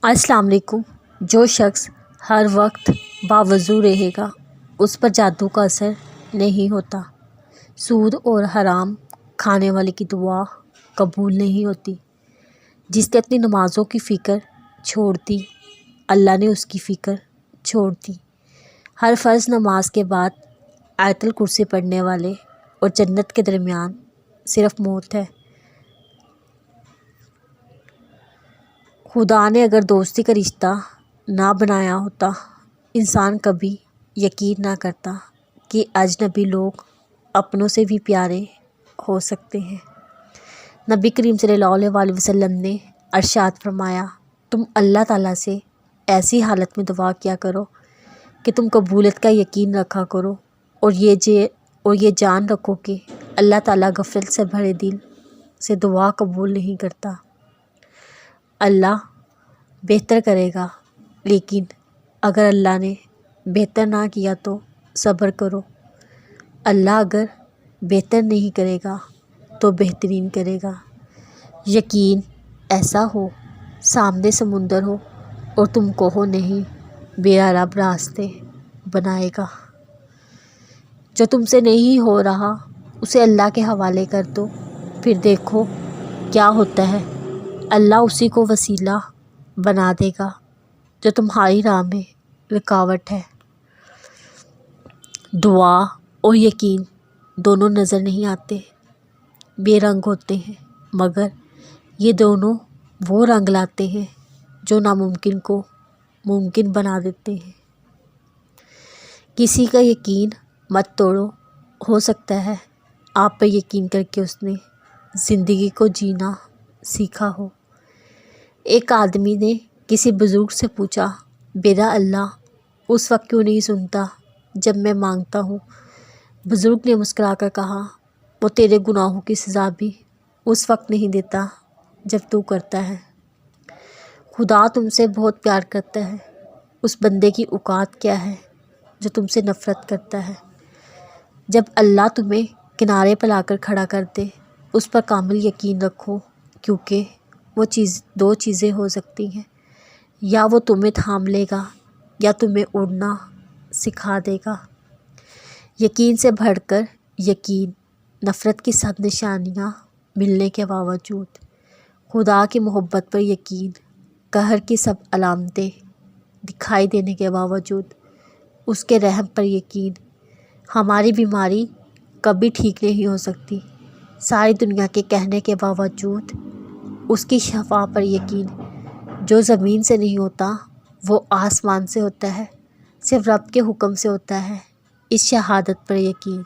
السلام علیکم۔ جو شخص ہر وقت باوضو رہے گا اس پر جادو کا اثر نہیں ہوتا۔ سود اور حرام کھانے والے کی دعا قبول نہیں ہوتی۔ جس نے اپنی نمازوں کی فکر چھوڑ دی اللہ نے اس کی فکر چھوڑ دی۔ ہر فرض نماز کے بعد آیت الکرسی پڑھنے والے اور جنت کے درمیان صرف موت ہے۔ خدا نے اگر دوستی کا رشتہ نہ بنایا ہوتا انسان کبھی یقین نہ کرتا کہ اجنبی لوگ اپنوں سے بھی پیارے ہو سکتے ہیں۔ نبی کریم صلی اللہ علیہ وسلم نے ارشاد فرمایا، تم اللہ تعالیٰ سے ایسی حالت میں دعا کیا کرو کہ تم قبولیت کا یقین رکھا کرو اور یہ جان رکھو کہ اللہ تعالیٰ غفلت سے بھرے دل سے دعا قبول نہیں کرتا۔ اللہ بہتر کرے گا، لیکن اگر اللہ نے بہتر نہ کیا تو صبر کرو۔ اللہ اگر بہتر نہیں کرے گا تو بہترین کرے گا۔ یقین ایسا ہو سامنے سمندر ہو اور تم کہو نہیں، میرا رب راستے بنائے گا۔ جو تم سے نہیں ہو رہا اسے اللہ کے حوالے کر دو، پھر دیکھو کیا ہوتا ہے۔ اللہ اسی کو وسیلہ بنا دے گا جو تمہاری راہ میں رکاوٹ ہے۔ دعا اور یقین دونوں نظر نہیں آتے، بے رنگ ہوتے ہیں، مگر یہ دونوں وہ رنگ لاتے ہیں جو ناممکن کو ممکن بنا دیتے ہیں۔ کسی کا یقین مت توڑو، ہو سکتا ہے آپ پر یقین کر کے اس نے زندگی کو جینا سیکھا ہو۔ ایک آدمی نے کسی بزرگ سے پوچھا، میرا اللہ اس وقت کیوں نہیں سنتا جب میں مانگتا ہوں؟ بزرگ نے مسکرا کر کہا، وہ تیرے گناہوں کی سزا بھی اس وقت نہیں دیتا جب تو کرتا ہے۔ خدا تم سے بہت پیار کرتا ہے، اس بندے کی اوقات کیا ہے جو تم سے نفرت کرتا ہے؟ جب اللہ تمہیں کنارے پر لا کر کھڑا کر دے اس پر کامل یقین رکھو، کیونکہ وہ دو چیزیں ہو سکتی ہیں، یا وہ تمہیں تھام لے گا یا تمہیں اڑنا سکھا دے گا۔ یقین سے بڑھ کر یقین، نفرت کی سب نشانیاں ملنے کے باوجود، خدا کی محبت پر یقین، قہر کی سب علامتیں دکھائی دینے کے باوجود، اس کے رحم پر یقین۔ ہماری بیماری کبھی ٹھیک نہیں ہو سکتی، ساری دنیا کے کہنے کے باوجود اس کی شفا پر یقین۔ جو زمین سے نہیں ہوتا وہ آسمان سے ہوتا ہے، صرف رب کے حکم سے ہوتا ہے، اس شہادت پر یقین۔